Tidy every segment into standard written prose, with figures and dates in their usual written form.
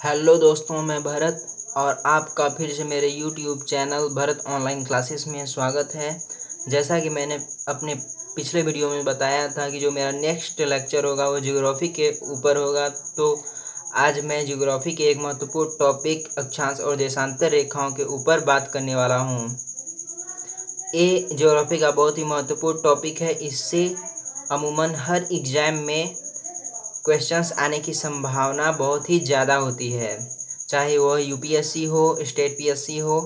Hello दोस्तों, मैं भरत और आपका फिर से मेरे YouTube channel Bharat online classes में स्वागत है। जैसा कि मैंने अपने पिछले वीडियो में बताया था कि जो मेरा नेक्स्ट लेक्चर होगा वो ज्योग्राफी के ऊपर होगा, तो आज मैं ज्योग्राफी के एक महत्वपूर्ण टॉपिक अक्षांश और देशांतर रेखाओं के ऊपर बात करने वाला हूँ। ये ज्योग्राफी का बहुत ही महत्वपूर्ण टॉपिक है। इससे अमूमन हर एग्ज़ाम में क्वेश्चंस आने की संभावना बहुत ही ज़्यादा होती है, चाहे वह यूपीएससी हो, स्टेट पीएससी हो,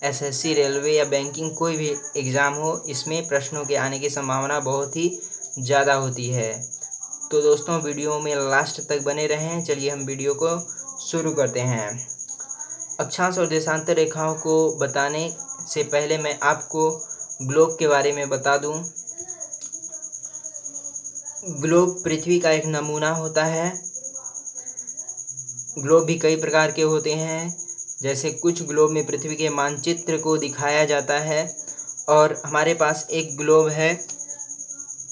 एसएससी, रेलवे या बैंकिंग, कोई भी एग्ज़ाम हो, इसमें प्रश्नों के आने की संभावना बहुत ही ज़्यादा होती है। तो दोस्तों, वीडियो में लास्ट तक बने रहें। चलिए हम वीडियो को शुरू करते हैं। अक्षांश और देशांतर रेखाओं को बताने से पहले मैं आपको ग्लोब के बारे में बता दूं। ग्लोब पृथ्वी का एक नमूना होता है। ग्लोब भी कई प्रकार के होते हैं, जैसे कुछ ग्लोब में पृथ्वी के मानचित्र को दिखाया जाता है, और हमारे पास एक ग्लोब है,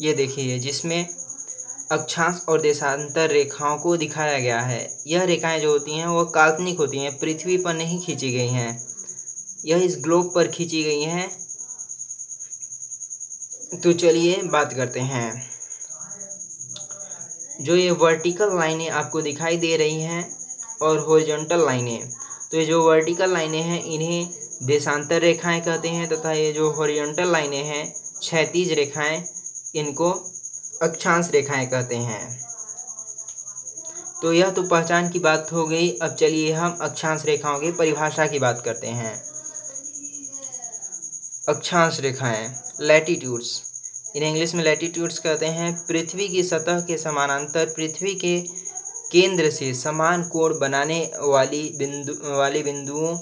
ये देखिए, जिसमें अक्षांश और देशांतर रेखाओं को दिखाया गया है। यह रेखाएं जो होती हैं वो काल्पनिक होती हैं, पृथ्वी पर नहीं खींची गई हैं, यह इस ग्लोब पर खींची गई हैं। तो चलिए बात करते हैं। जो ये वर्टिकल लाइनें आपको दिखाई दे रही हैं और हॉरिजॉन्टल लाइनें, तो ये जो वर्टिकल लाइनें हैं इन्हें देशांतर रेखाएं कहते हैं, तथा ये जो हॉरिजॉन्टल लाइनें हैं, क्षैतिज रेखाएं, इनको अक्षांश रेखाएं कहते हैं। तो यह तो पहचान की बात हो गई। अब चलिए हम अक्षांश रेखाओं की परिभाषा की बात करते हैं। अक्षांश रेखाएं, लैटिट्यूड्स, इन्हें इंग्लिश में लैटिट्यूड्स कहते हैं। पृथ्वी की सतह के समानांतर पृथ्वी के केंद्र से समान कोण बनाने वाली बिंदुओं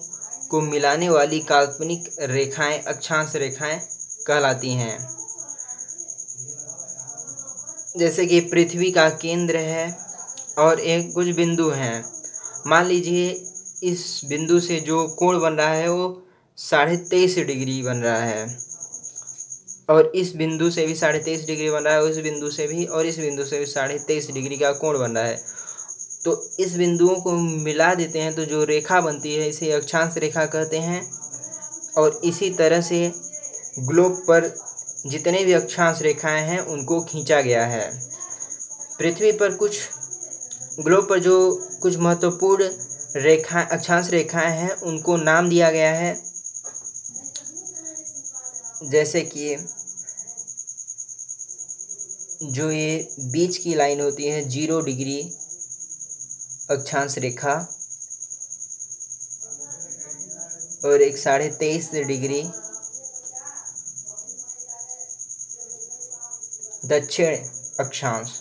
को मिलाने वाली काल्पनिक रेखाएं अक्षांश रेखाएं कहलाती हैं। जैसे कि पृथ्वी का केंद्र है और एक कुछ बिंदु हैं। मान लीजिए इस बिंदु से जो कोण बन रहा है वो 23.5 डिग्री बन रहा है, और इस बिंदु से भी 23.5 डिग्री बन रहा है, उस बिंदु से भी, और इस बिंदु से भी 23.5 डिग्री का कोण बन रहा है। तो इस बिंदुओं को मिला देते हैं तो जो रेखा बनती है इसे अक्षांश रेखा कहते हैं। और इसी तरह से ग्लोब पर जितने भी अक्षांश रेखाएं हैं उनको खींचा गया है। पृथ्वी पर ग्लोब पर जो कुछ महत्वपूर्ण अक्षांश रेखाएं हैं उनको नाम दिया गया है, जैसे कि जो ये बीच की लाइन होती है 0 डिग्री अक्षांश रेखा, और एक 23.5 डिग्री दक्षिण अक्षांश।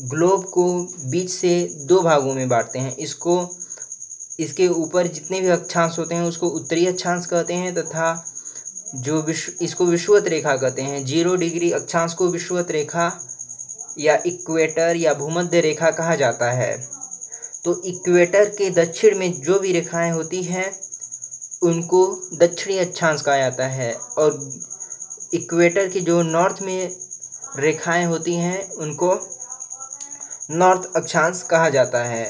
ग्लोब को बीच से 2 भागों में बांटते हैं। इसके ऊपर जितने भी अक्षांश होते हैं उसको उत्तरी अक्षांश कहते हैं, तथा जो इसको विषुवत रेखा कहते हैं। 0 डिग्री अक्षांश को विषुवत रेखा या इक्वेटर या भूमध्य रेखा कहा जाता है। तो इक्वेटर के दक्षिण में जो भी रेखाएं होती हैं उनको दक्षिणी अक्षांश कहा जाता है, और इक्वेटर की जो नॉर्थ में रेखाएं होती हैं उनको नॉर्थ अक्षांश कहा जाता है।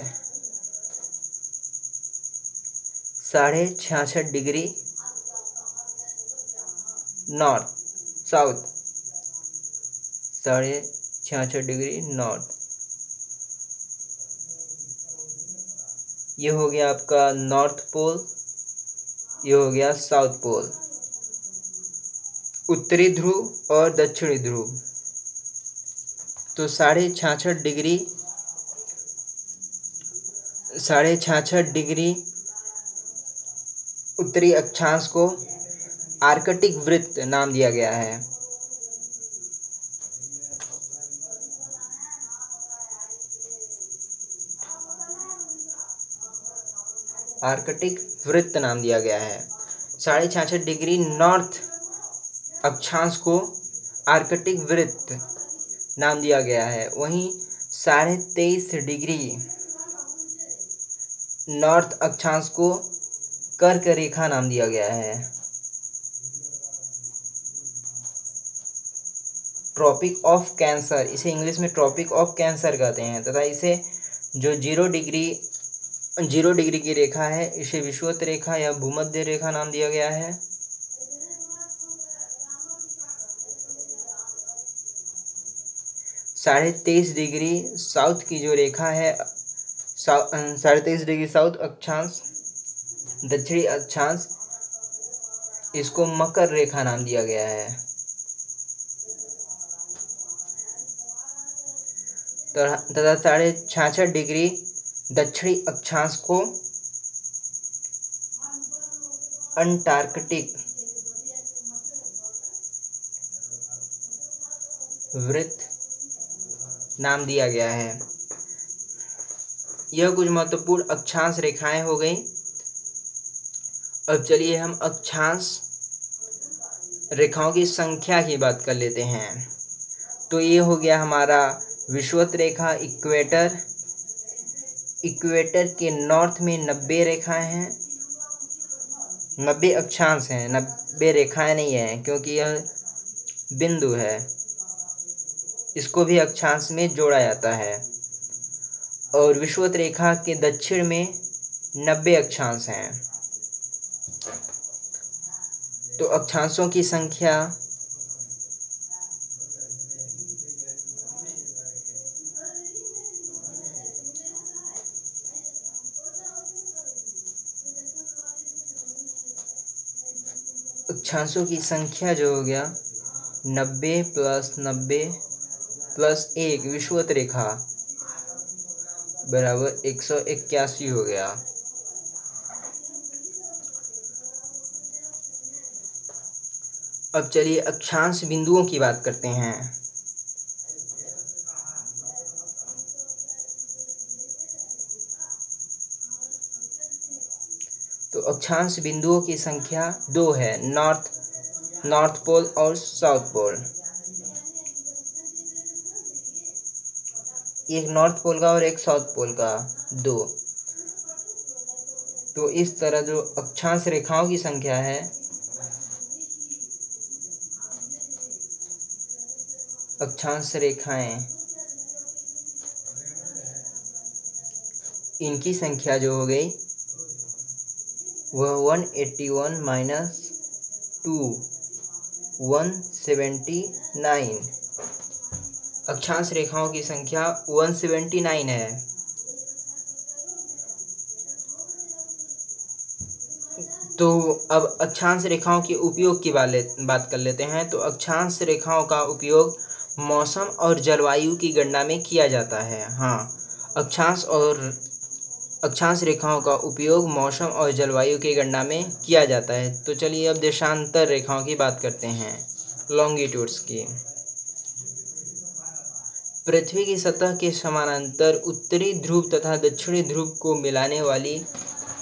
66.5 degree north, south, 66.5 degree north, ये हो गया आपका नॉर्थ पोल, ये हो गया साउथ पोल, उत्तरी ध्रुव और दक्षिणी ध्रुव। तो 66.5 डिग्री उत्तरी अक्षांश को आर्कटिक वृत्त नाम दिया गया है। आर्कटिक वृत्त नाम दिया गया है। 66.5 डिग्री नॉर्थ अक्षांश को आर्कटिक वृत्त नाम दिया गया है। वहीं 23.5 डिग्री नॉर्थ अक्षांश को कर्क रेखा नाम दिया गया है। ट्रॉपिक ऑफ कैंसर, इसे इंग्लिश में ट्रॉपिक ऑफ कैंसर कहते हैं, तथा इसे जो 0 डिग्री की रेखा है इसे विषुवत रेखा या भूमध्य रेखा नाम दिया गया है। साढ़े 23 डिग्री साउथ की जो रेखा है, 23.5 डिग्री साउथ अक्षांश, दक्षिणी अक्षांश, इसको मकर रेखा नाम दिया गया है। तथा 66.5 डिग्री दक्षिणी अक्षांश को अंटार्कटिक वृत्त नाम दिया गया है। यह कुछ महत्वपूर्ण अक्षांश रेखाएं हो गई। अब चलिए हम अक्षांश रेखाओं की संख्या की बात कर लेते हैं। तो ये हो गया हमारा विषुवत रेखा इक्वेटर। इक्वेटर के नॉर्थ में 90 रेखाएं हैं, 90 अक्षांश हैं, 90 रेखाएं नहीं हैं, क्योंकि यह बिंदु है, इसको भी अक्षांश में जोड़ा जाता है। और विषुवत रेखा के दक्षिण में 90 अक्षांश हैं। तो अक्षांशों की संख्या जो हो गया 90 + 90 + 1 विषुवत रेखा बराबर 181 हो गया। अब चलिए अक्षांश बिंदुओं की बात करते हैं। तो अक्षांश बिंदुओं की संख्या 2 है, नॉर्थ पोल और साउथ पोल। एक नॉर्थ पोल का और एक साउथ पोल का, 2। तो इस तरह जो अक्षांश रेखाओं की संख्या है, अक्षांश रेखाएं, इनकी संख्या जो हो गई वह 181 - 2 179। अक्षांश रेखाओं की संख्या 179 है। तो अब अक्षांश रेखाओं के उपयोग की बात कर लेते हैं। तो अक्षांश रेखाओं का उपयोग मौसम और जलवायु की गणना में किया जाता है। हाँ, अक्षांश रेखाओं का उपयोग मौसम और जलवायु की गणना में किया जाता है। तो चलिए अब देशांतर रेखाओं की बात करते हैं, लॉन्गिट्यूड्स की। पृथ्वी की सतह के समानांतर उत्तरी ध्रुव तथा दक्षिणी ध्रुव को मिलाने वाली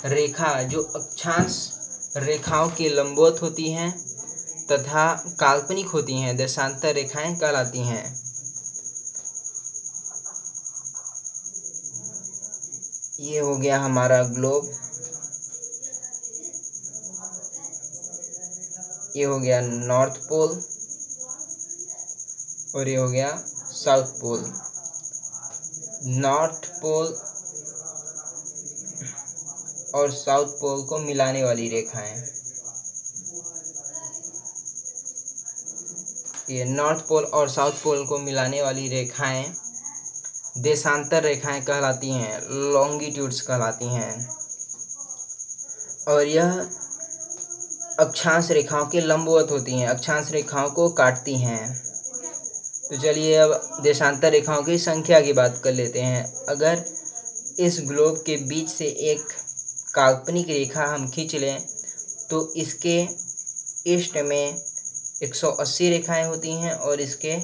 रेखा जो अक्षांश रेखाओं के लंबवत होती हैं तथा काल्पनिक होती हैं, देशांतर रेखाएं कहलाती हैं। ये हो गया हमारा ग्लोब, ये हो गया नॉर्थ पोल और ये हो गया साउथ पोल। नॉर्थ पोल और साउथ पोल को मिलाने वाली रेखाएं, ये नॉर्थ पोल और साउथ पोल को मिलाने वाली रेखाएं देशांतर रेखाएं कहलाती हैं, लॉन्गिट्यूड्स कहलाती हैं। और यह अक्षांश रेखाओं के लंबवत होती हैं, अक्षांश रेखाओं को काटती हैं। तो चलिए अब देशांतर रेखाओं की संख्या की बात कर लेते हैं। अगर इस ग्लोब के बीच से एक काल्पनिक रेखा हम खींच लें तो इसके ईस्ट में 180 रेखाएं होती हैं और इसके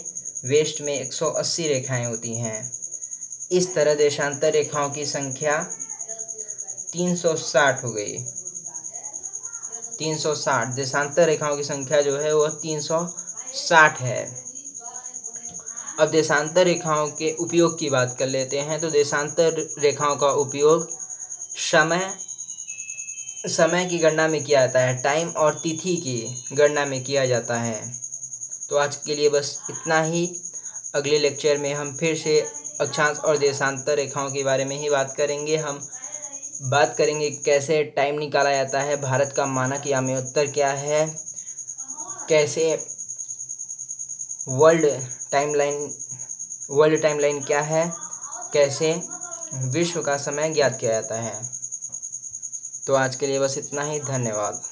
वेस्ट में 180 रेखाएं होती हैं। इस तरह देशांतर रेखाओं की संख्या 360 हो गई। 360 देशांतर रेखाओं की संख्या जो है वह 360 है। अब देशांतर रेखाओं के उपयोग की बात कर लेते हैं। तो देशांतर रेखाओं का उपयोग समय की गणना में किया जाता है, टाइम और तिथि की गणना में किया जाता है। तो आज के लिए बस इतना ही। अगले लेक्चर में हम फिर से अक्षांश और देशांतर रेखाओं के बारे में ही बात करेंगे। हम बात करेंगे कैसे टाइम निकाला जाता है, भारत का मानक यामी उत्तर क्या है, कैसे वर्ल्ड टाइमलाइन क्या है, कैसे विश्व का समय ज्ञात किया जाता है। तो आज के लिए बस इतना ही। धन्यवाद।